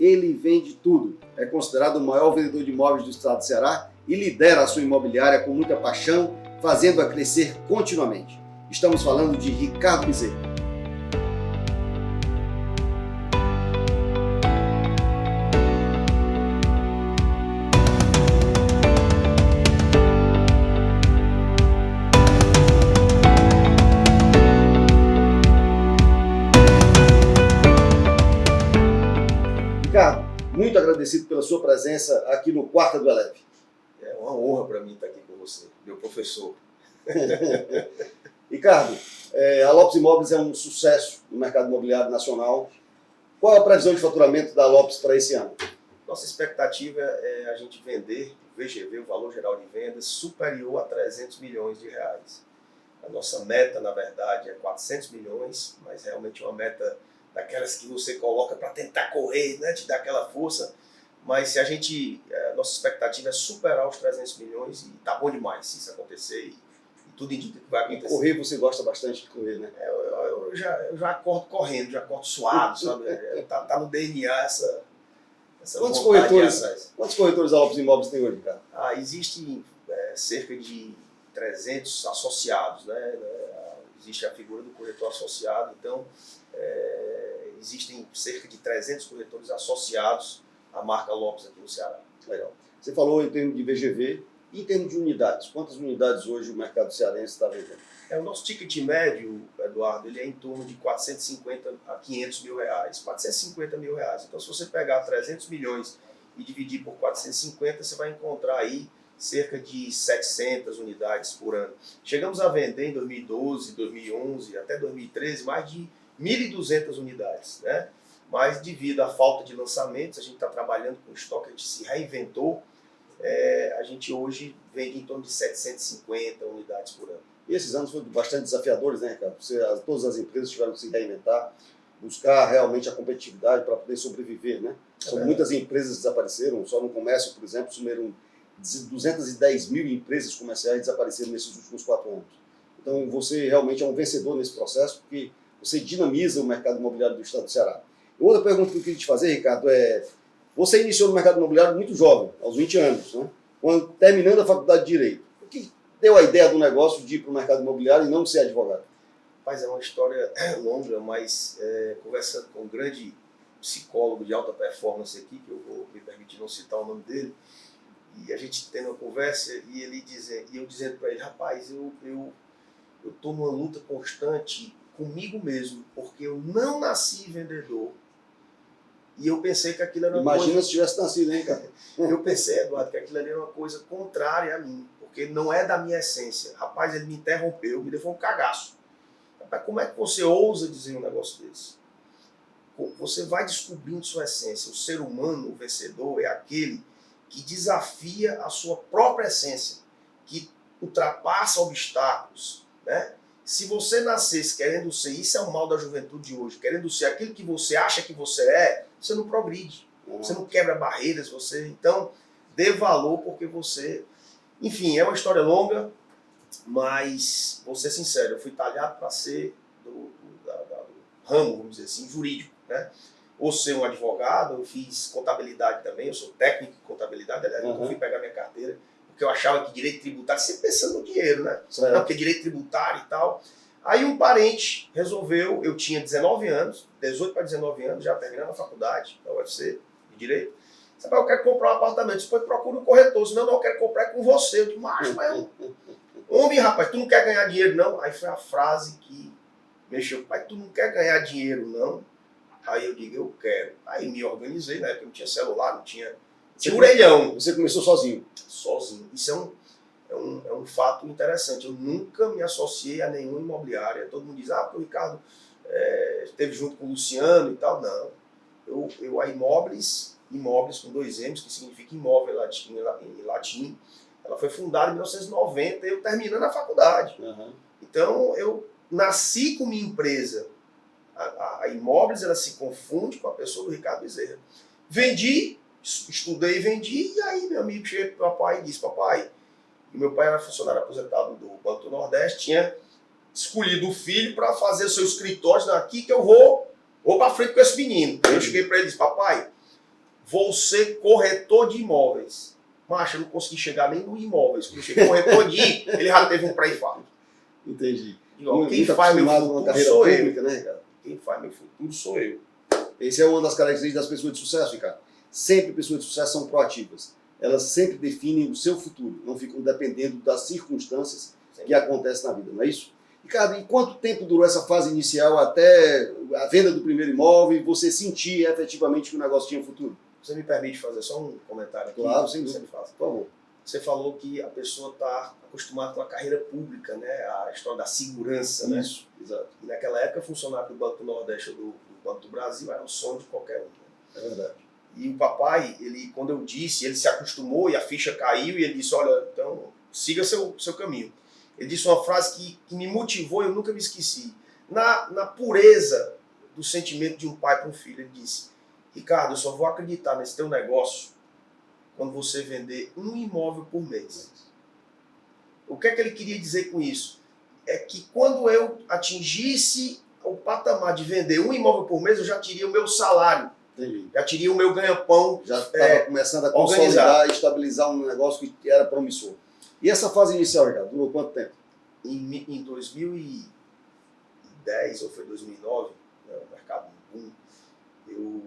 ele vende tudo. É considerado o maior vendedor de imóveis do estado do Ceará e lidera a sua imobiliária com muita paixão, fazendo-a crescer continuamente. Estamos falando de Ricardo Bezerra. Ricardo, muito agradecido pela sua presença aqui no Quarta do Eleve. É uma honra para mim estar aqui com você, meu professor. Ricardo, a Lopes Imóveis é um sucesso no mercado imobiliário nacional. Qual a previsão de faturamento da Lopes para esse ano? Nossa expectativa é a gente vender o VGV, o valor geral de vendas, superior a 300 milhões de reais. A nossa meta, na verdade, é 400 milhões, mas realmente é uma meta daquelas que você coloca para tentar correr, né, te dar aquela força. Mas se a nossa expectativa é superar os 300 milhões e tá bom demais se isso acontecer e tudo indica que vai acontecer. E correr, você gosta bastante de correr, né? Eu já acordo correndo, já acordo suado, sabe? Tá no DNA essa Quantos corretores a Lopes Imóveis tem hoje, Ricardo? Existem cerca de 300 associados, né? Existe a figura do corretor associado, então existem cerca de 300 corretores associados à marca Lopes aqui no Ceará. Legal. Você falou em termos de VGV e em termos de unidades. Quantas unidades hoje o mercado cearense está vendendo? O nosso ticket médio, Eduardo, ele é em torno de 450 a 500 mil reais, 450 mil reais. Então, se você pegar 300 milhões e dividir por 450, você vai encontrar aí cerca de 700 unidades por ano. Chegamos a vender em 2012, 2011, até 2013, mais de 1.200 unidades, né? Mas devido à falta de lançamentos, a gente está trabalhando com estoque, a gente se reinventou, a gente hoje vende em torno de 750 unidades por ano. E esses anos foram bastante desafiadores, né, Ricardo? Todas as empresas tiveram que se reinventar, buscar realmente a competitividade para poder sobreviver, né? Muitas empresas desapareceram, só no comércio, por exemplo, sumiram 210 mil empresas comerciais desapareceram nesses últimos 4 anos. Então você realmente é um vencedor nesse processo, porque você dinamiza o mercado imobiliário do estado do Ceará. Outra pergunta que eu queria te fazer, Ricardo, você iniciou no mercado imobiliário muito jovem, aos 20 anos, né? Terminando a faculdade de Direito. O que deu a ideia do negócio de ir para o mercado imobiliário e não ser advogado? Rapaz, é uma história longa, mas conversando com um grande psicólogo de alta performance aqui, que eu vou me permitir não citar o nome dele, e a gente tendo uma conversa e eu dizendo para ele, rapaz, eu estou numa luta constante comigo mesmo, porque eu não nasci vendedor. E eu pensei que aquilo era uma Imagina coisa... se tivesse nascido, hein, cara? Eu pensei, Eduardo, que aquilo ali era uma coisa contrária a mim, porque não é da minha essência. Rapaz, ele me interrompeu, me levou um cagaço. Rapaz, como é que você ousa dizer um negócio desse? Você vai descobrindo sua essência. O ser humano, o vencedor, é aquele que desafia a sua própria essência, que ultrapassa obstáculos, né? Se você nascesse querendo ser, isso é o mal da juventude de hoje, querendo ser aquilo que você acha que você não progride, você não quebra barreiras, então dê valor porque você... Enfim, é uma história longa, mas vou ser sincero, eu fui talhado para ser do ramo, vamos dizer assim, jurídico, né? Ou ser um advogado, eu fiz contabilidade também, eu sou técnico em contabilidade, aliás, eu fui pegar minha carteira, porque eu achava que direito tributário, sempre pensando no dinheiro, né? Não, porque direito tributário e tal. Aí um parente resolveu, eu tinha 19 anos, 18 para 19 anos, já terminando a faculdade da UFC de Direito. Sabe, eu quero comprar um apartamento, depois procura um corretor, senão não, eu quero comprar com você. Eu digo, macho, mas homem, rapaz, tu não quer ganhar dinheiro não? Aí foi a frase que mexeu, pai, tu não quer ganhar dinheiro não? Aí eu digo, eu quero. Aí me organizei, né, porque não tinha celular, não tinha orelhão. Você começou sozinho? Sozinho. Isso é um fato interessante. Eu nunca me associei a nenhuma imobiliária. Todo mundo diz, porque o Ricardo esteve junto com o Luciano e tal. Não. A Imóveis com 2 M's, que significa imóvel em latim, ela foi fundada em 1990, eu terminando a faculdade. Então, eu nasci com minha empresa. A Imóveis, ela se confunde com a pessoa do Ricardo Bezerra. Vendi, estudei e vendi, e aí meu amigo chega para o papai e disse, papai, e meu pai era funcionário aposentado do Banco do Nordeste, tinha escolhido o filho para fazer o seu escritório aqui, que eu vou para frente com esse menino. Aí eu cheguei para ele e disse, papai, vou ser corretor de imóveis. Macho, eu não consegui chegar nem no imóveis. Quando eu cheguei corretor de, ele já teve um pré-infarto. Entendi. Digo, quem faz meu futuro sou eu. Né, Ricardo? Quem faz meu futuro sou eu. Essa é uma das características das pessoas de sucesso, Ricardo. Sempre pessoas de sucesso são proativas. Elas sempre definem o seu futuro, não ficam dependendo das circunstâncias que acontecem na vida, não é isso? Ricardo, e quanto tempo durou essa fase inicial até a venda do primeiro imóvel e você sentir efetivamente que o negócio tinha futuro? Você me permite fazer só um comentário aqui? Claro, sem dúvida. Por favor. Você falou que a pessoa está acostumada com a carreira pública, né? A história da segurança, né? Isso, exato. E naquela época, funcionário do Banco do Nordeste ou do Banco do Brasil era o sonho de qualquer um. Né? É verdade. E o papai, ele, quando eu disse, ele se acostumou e a ficha caiu e ele disse, olha, então siga seu caminho. Ele disse uma frase que me motivou e eu nunca me esqueci. Na pureza do sentimento de um pai para um filho, ele disse, Ricardo, eu só vou acreditar nesse teu negócio quando você vender um imóvel por mês. O que é que ele queria dizer com isso? É que quando eu atingisse o patamar de vender um imóvel por mês, eu já teria o meu salário. Entendi. Já teria o meu ganha-pão. Já estava começando a consolidar e estabilizar um negócio que era promissor. E essa fase inicial, Ricardo, durou quanto tempo? Em 2010, ou foi 2009, né, o mercado boom, eu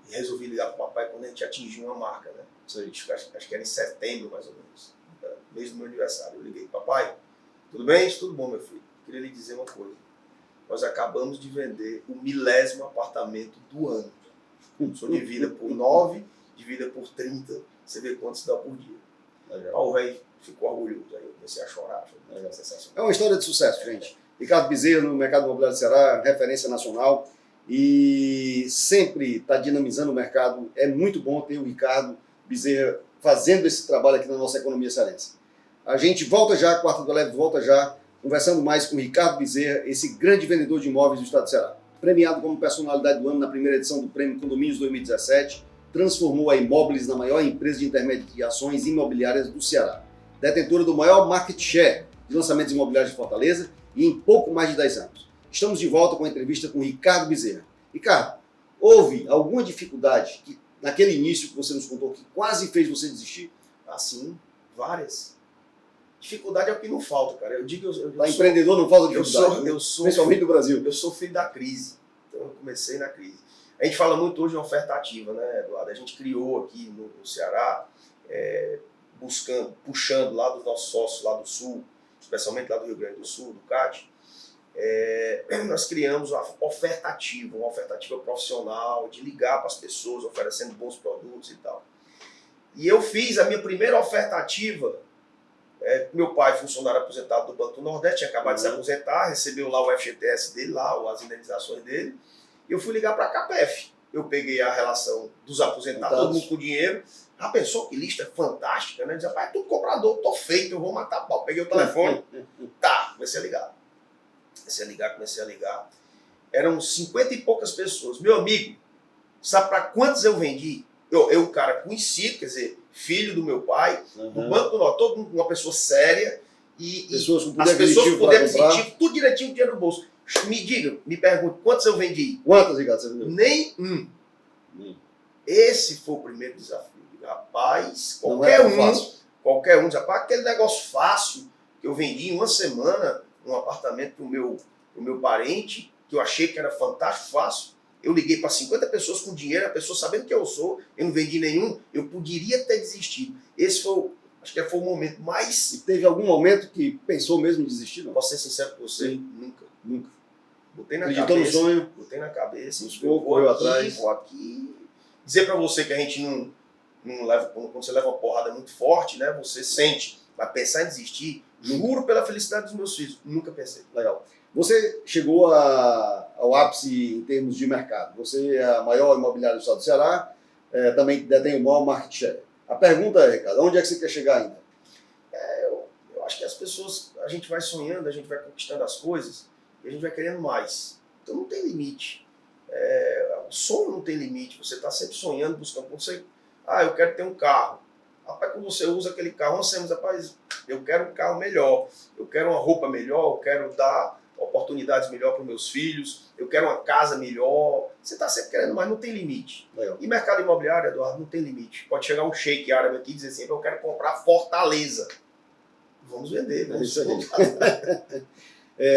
resolvi ligar para o papai quando a gente atingiu uma marca. Né? Acho que era em setembro, mais ou menos. Mês do meu aniversário. Eu liguei, papai, tudo bem? Tudo bom, meu filho. Queria lhe dizer uma coisa. Nós acabamos de vender o 1000º apartamento do ano. Só divida por 9, divida por 30. Você vê quanto se dá por dia. O rei ficou orgulhoso. Aí eu comecei a chorar. É uma história de sucesso, gente. Ricardo Bezerra, no mercado imobiliário do Ceará, referência nacional. E sempre está dinamizando o mercado. É muito bom ter o Ricardo Bezerra fazendo esse trabalho aqui na nossa economia cearense. A gente volta já, Quarta do Leve volta já, conversando mais com o Ricardo Bezerra, esse grande vendedor de imóveis do estado do Ceará. Premiado como personalidade do ano na primeira edição do Prêmio Condomínios 2017, transformou a Imóveis na maior empresa de intermediações imobiliárias do Ceará. Detentora do maior market share de lançamentos imobiliários de Fortaleza e em pouco mais de 10 anos. Estamos de volta com a entrevista com o Ricardo Bezerra. Ricardo, houve alguma dificuldade que, naquele início que você nos contou que quase fez você desistir? Assim, várias. Dificuldade é o que não falta, cara. Eu digo, empreendedor não falta dificuldade. Eu sou principalmente do Brasil. Eu sou filho da crise. Então eu comecei na crise. A gente fala muito hoje em oferta ativa, né, Eduardo? A gente criou aqui no Ceará, puxando lá dos nossos sócios lá do Sul, especialmente lá do Rio Grande do Sul, do CAT, nós criamos uma oferta ativa profissional, de ligar para as pessoas, oferecendo bons produtos e tal. E eu fiz a minha primeira oferta ativa. Meu pai, funcionário aposentado do Banco do Nordeste, tinha acabado de se aposentar, recebeu lá o FGTS dele, lá as indenizações dele, e eu fui ligar para a CAPEF. Eu peguei a relação dos aposentados, todo mundo com dinheiro. Já pensou que lista fantástica, né? Dizia, pai, é tudo comprador, tô feito, eu vou matar pau. Peguei o telefone, comecei a ligar. Eram 50 e poucas pessoas. Meu amigo, sabe para quantos eu vendi? Eu, um cara conhecido, quer dizer, filho do meu pai, do Banco do Norte, todo mundo, uma pessoa séria, e as pessoas com poder aquisitivo, tudo direitinho, dinheiro no bolso. Me pergunte, quantos eu vendi? Quantas, Ricardo, você vendeu? Nenhum. Esse foi o primeiro desafio. Rapaz, qualquer um diz, rapaz, aquele negócio fácil que eu vendi em uma semana, um apartamento pro meu parente, que eu achei que era fantástico, fácil. Eu liguei para 50 pessoas com dinheiro, a pessoa sabendo que eu sou, eu não vendi nenhum, eu poderia ter desistido. Esse foi, acho que foi o momento mais... E teve algum momento que pensou mesmo em desistir? Não? Posso ser sincero com você? Nunca. Botei na Acreditou cabeça, no sonho? Botei na cabeça, vou aqui. Dizer para você que a gente não leva, quando você leva uma porrada muito forte, né, você sente, mas pensar em desistir, juro pela felicidade dos meus filhos, nunca pensei. Legal. Você chegou ao ápice em termos de mercado. Você é a maior imobiliária do estado do Ceará, também detém o maior market share. A pergunta é, Ricardo, onde é que você quer chegar ainda? Eu acho que as pessoas, a gente vai sonhando, a gente vai conquistando as coisas e a gente vai querendo mais. Então não tem limite. O sonho não tem limite. Você está sempre sonhando, buscando. Quando você, eu quero ter um carro. Rapaz, quando você usa aquele carro, você diz, rapaz, eu quero um carro melhor, eu quero uma roupa melhor, eu quero dar oportunidades melhores para os meus filhos, eu quero uma casa melhor. Você está sempre querendo, mas não tem limite. Legal. E mercado imobiliário, Eduardo, não tem limite. Pode chegar um sheik árabe aqui e dizer assim, eu quero comprar Fortaleza. Vamos vender, vamos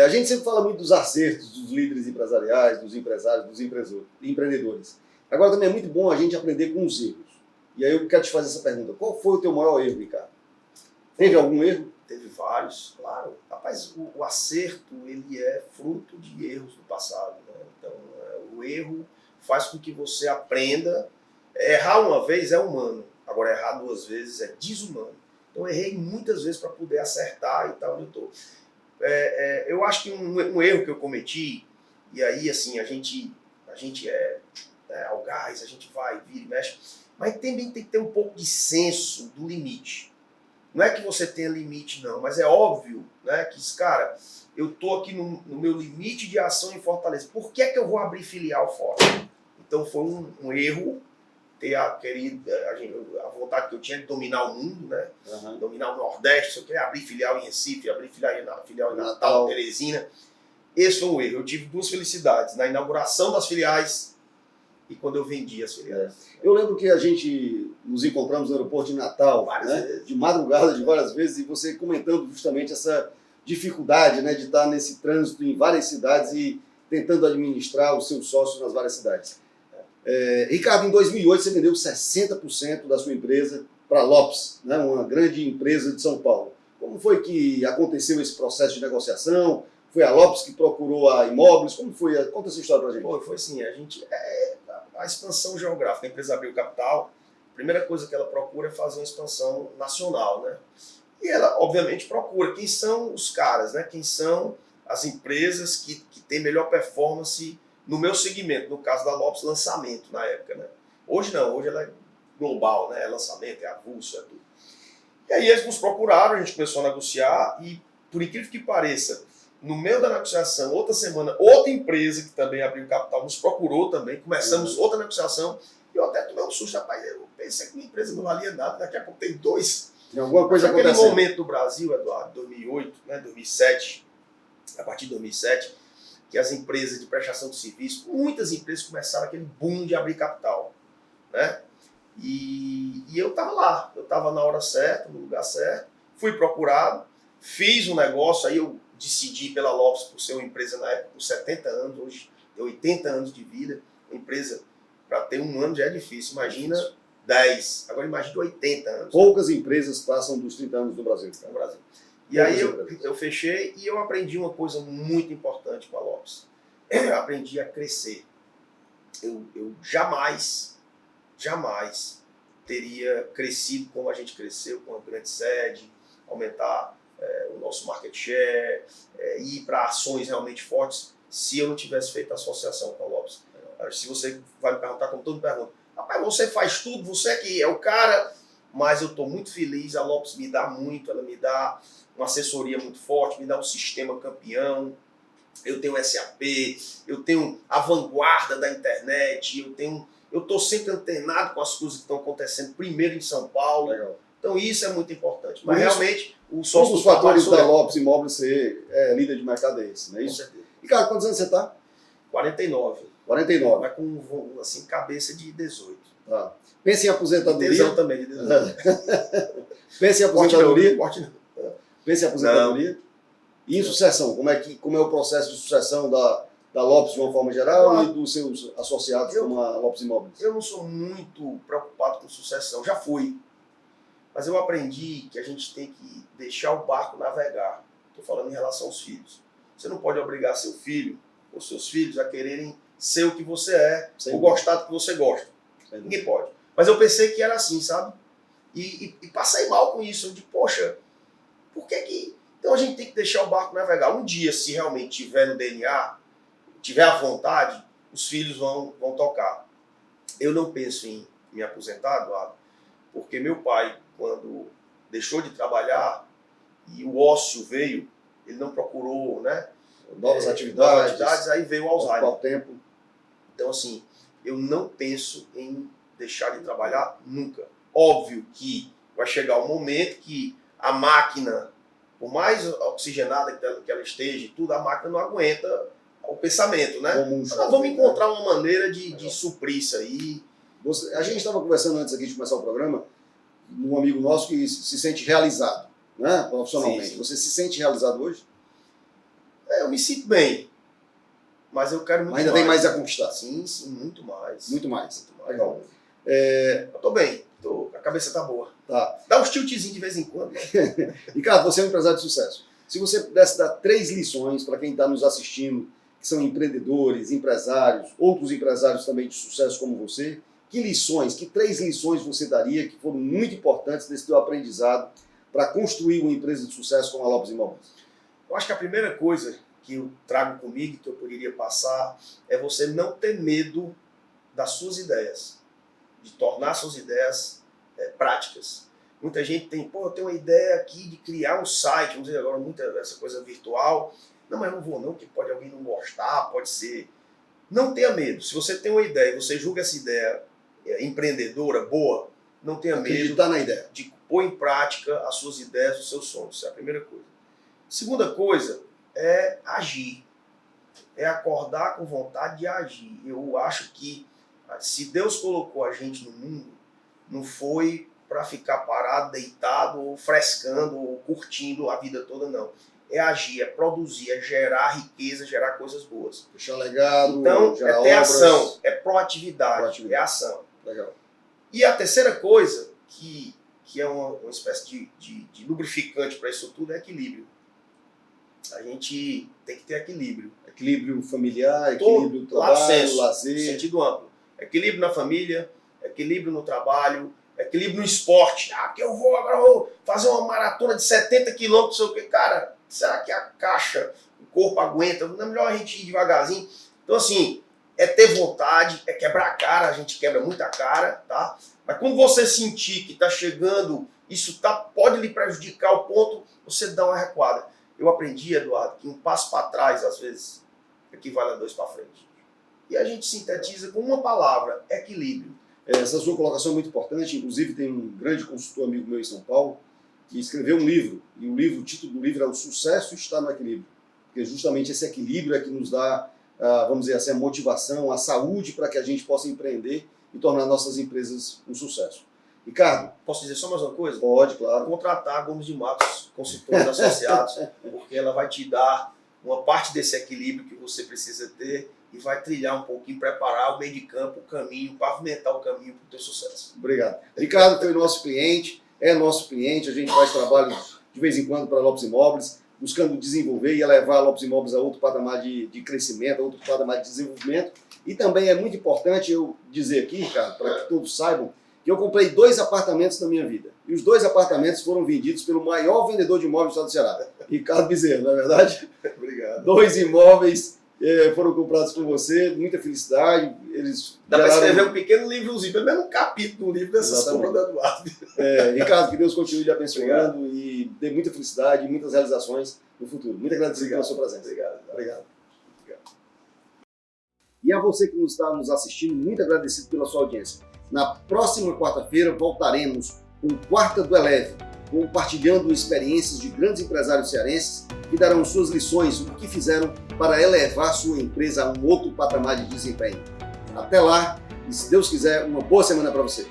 A gente sempre fala muito dos acertos dos líderes empresariais, dos empresários, dos empreendedores. Agora também é muito bom a gente aprender com os erros. E aí eu quero te fazer essa pergunta. Qual foi o teu maior erro, Ricardo? Teve algum erro? Teve vários, claro. Rapaz, o acerto, ele é fruto de erros do passado, né? Então, o erro faz com que você aprenda. Errar uma vez é humano, agora errar duas vezes é desumano. Então, eu errei muitas vezes para poder acertar e tal, onde eu estou. Eu acho que um erro que eu cometi, e aí, assim, a gente é ao gás, a gente vai, vira e mexe, mas também tem que ter um pouco de senso do limite. Não é que você tenha limite, não, mas é óbvio, né, que, cara, eu tô aqui no meu limite de ação em Fortaleza. Por que é que eu vou abrir filial fora? Então foi um erro ter a vontade que eu tinha de dominar o mundo, né? Uhum. Dominar o Nordeste. Eu queria abrir filial em Recife, abrir filial em Natal, Teresina. Esse foi um erro. Eu tive duas felicidades, na inauguração das filiais e quando eu vendi as filiais. Eu lembro que a gente nos encontramos no aeroporto de Natal, né? De madrugada, de várias vezes, e você comentando justamente essa dificuldade, né, de estar nesse trânsito em várias cidades e tentando administrar os seus sócios nas várias cidades. Ricardo, em 2008 você vendeu 60% da sua empresa para a Lopes, né, uma grande empresa de São Paulo. Como foi que aconteceu esse processo de negociação? Foi a Lopes que procurou a Imóveis? Como foi? Conta essa história para a gente. Foi assim, a expansão geográfica. A empresa abriu capital, a primeira coisa que ela procura é fazer uma expansão nacional, né? E ela, obviamente, procura quem são os caras, né? Quem são as empresas que têm melhor performance no meu segmento, no caso da Lopes, lançamento na época, né? Hoje não, hoje ela é global, né? É lançamento, é avulso, é tudo. E aí eles nos procuraram, a gente começou a negociar e, por incrível que pareça, no meio da negociação, outra semana, outra empresa que também abriu capital nos procurou também, começamos outra negociação e eu até tomei um susto, rapaz, eu pensei que minha empresa não valia nada, daqui a pouco tem dois. Tem alguma coisa acontecendo. Naquele momento do Brasil, Eduardo, 2008, né, 2007, a partir de 2007, que as empresas de prestação de serviço, muitas empresas começaram aquele boom de abrir capital, né? E eu estava lá, eu estava na hora certa, no lugar certo, fui procurado, fiz um negócio, aí eu decidi pela Lopes por ser uma empresa na época com 70 anos, hoje tem 80 anos de vida, uma empresa para ter um ano já é difícil, imagina 10, agora imagina 80 anos. Poucas empresas passam dos 30 anos no Brasil. No Brasil. E aí eu fechei e eu aprendi uma coisa muito importante com a Lopes. Eu aprendi a crescer. Eu jamais teria crescido como a gente cresceu, com uma grande sede, aumentar o nosso market share, ir para ações realmente fortes, se eu não tivesse feito a associação com a Lopes. Se você vai me perguntar, como todo mundo pergunta, rapaz, você faz tudo, você que é o cara, mas eu estou muito feliz, a Lopes me dá muito, ela me dá uma assessoria muito forte, me dá um sistema campeão, eu tenho SAP, eu tenho a vanguarda da internet, eu estou sempre antenado com as coisas que estão acontecendo primeiro em São Paulo. Legal. Então isso é muito importante. Mas realmente, um dos fatores da Lopes Imóveis ser líder de mercado é esse, não é isso? Com certeza. E cara, quantos anos você está? 49. 49. Vai com assim, cabeça de 18. Tá. Pensa em aposentadoria. Tesão também de 18. Pensa em aposentadoria. Pensa em aposentadoria. Não. E em sucessão, como é o processo de sucessão da Lopes de uma forma geral e dos seus associados como a Lopes Imóveis? Eu não sou muito preocupado com sucessão, já fui. Mas eu aprendi que a gente tem que deixar o barco navegar. Estou falando em relação aos filhos. Você não pode obrigar seu filho ou seus filhos a quererem ser o que você é, ou gostar do que você gosta. Ninguém pode. Mas eu pensei que era assim, sabe? E passei mal com isso. Eu disse, poxa, por que que... Então a gente tem que deixar o barco navegar. Um dia, se realmente tiver no DNA, tiver a vontade, os filhos vão tocar. Eu não penso em me aposentar, Eduardo, porque meu pai, quando deixou de trabalhar e o ócio veio, ele não procurou, né? Novas atividades, aí veio o Alzheimer. Ao tempo. Então, assim, eu não penso em deixar de trabalhar nunca. Óbvio que vai chegar um momento que a máquina Por mais oxigenada que ela esteja, tudo, a máquina não aguenta o pensamento, né? Nós vamos encontrar uma maneira de suprir isso aí. A gente estava conversando antes aqui de começar o programa, um amigo nosso que se sente realizado, né, profissionalmente. Sim. Você se sente realizado hoje? Eu me sinto bem, mas eu quero muito mais. Ainda tem mais a conquistar? Sim, muito mais. Muito mais. Muito mais. Legal. Eu tô bem, a cabeça tá boa. Tá. Dá uns tiltzinhos de vez em quando. Ricardo, você é um empresário de sucesso. Se você pudesse dar 3 lições para quem está nos assistindo, que são empreendedores, empresários, outros empresários também de sucesso como você, que 3 lições você daria que foram muito importantes nesse teu aprendizado para construir uma empresa de sucesso como a Lopes Imóveis? Eu acho que a primeira coisa que eu trago comigo, que eu poderia passar, é você não ter medo das suas ideias, de tornar suas ideias práticas. Muita gente tem, eu tenho uma ideia aqui de criar um site, vamos dizer agora, muita essa coisa virtual. Não, mas eu não vou não, porque pode alguém não gostar, pode ser... Não tenha medo. Se você tem uma ideia e você julga essa ideia empreendedora, boa, não tenha medo na ideia. De pôr em prática as suas ideias, os seus sonhos. Isso é a primeira coisa. Segunda coisa é agir. É acordar com vontade de agir. Eu acho que se Deus colocou a gente no mundo, não foi para ficar parado, deitado, ou frescando, ou curtindo a vida toda, não. É agir, é produzir, é gerar riqueza, gerar coisas boas. Deixar legado, então, gerar é ter obras. Ação, é proatividade, é ação. Legal. E a terceira coisa, que é uma espécie de lubrificante para isso tudo, é equilíbrio. A gente tem que ter equilíbrio. Equilíbrio familiar, equilíbrio no trabalho, lazer. No sentido amplo. Equilíbrio na família, equilíbrio no trabalho, equilíbrio no esporte. Que agora vou fazer uma maratona de 70 quilômetros, não sei o quê. Cara, será que a caixa, o corpo aguenta? Não é melhor a gente ir devagarzinho? Então, assim, é ter vontade, é quebrar a cara, a gente quebra muita cara, tá? Mas quando você sentir que está chegando, isso pode lhe prejudicar ao ponto, você dá uma recuada. Eu aprendi, Eduardo, que um passo para trás, às vezes, equivale a 2 para frente. E a gente sintetiza com uma palavra, equilíbrio. Essa sua colocação é muito importante. Inclusive, tem um grande consultor amigo meu em São Paulo que escreveu um livro. E o título do livro é O Sucesso Está no Equilíbrio. Porque justamente esse equilíbrio é que nos dá, vamos dizer assim, a motivação, a saúde para que a gente possa empreender e tornar nossas empresas um sucesso. Ricardo, posso dizer só mais uma coisa? Pode, claro. Contratar a Gomes de Matos, consultores associados, porque ela vai te dar uma parte desse equilíbrio que você precisa ter e vai trilhar um pouquinho, preparar o meio de campo, o caminho, pavimentar o caminho para o teu sucesso. Obrigado. Ricardo foi nosso cliente, é nosso cliente, a gente faz trabalho de vez em quando para a Lopes Imóveis, buscando desenvolver e elevar a Lopes Imóveis a outro patamar de crescimento, a outro patamar de desenvolvimento. E também é muito importante eu dizer aqui, Ricardo, para que todos saibam, que eu comprei 2 apartamentos na minha vida. E os 2 apartamentos foram vendidos pelo maior vendedor de imóveis do estado do Ceará, Ricardo Bezerra, não é verdade? Obrigado. 2 imóveis foram comprados por você, muita felicidade. Dá para escrever um pequeno livrozinho, pelo menos um capítulo do livro dessas compras do Eduardo. Ricardo, que Deus continue lhe abençoando e dê muita felicidade e muitas realizações no futuro. Muito agradecido pela sua presença. Obrigado. E a você que está nos assistindo, muito agradecido pela sua audiência. Na próxima quarta-feira voltaremos com o Quarta do Eleve, compartilhando experiências de grandes empresários cearenses que darão suas lições, o que fizeram para elevar sua empresa a um outro patamar de desempenho. Até lá, e se Deus quiser, uma boa semana para você.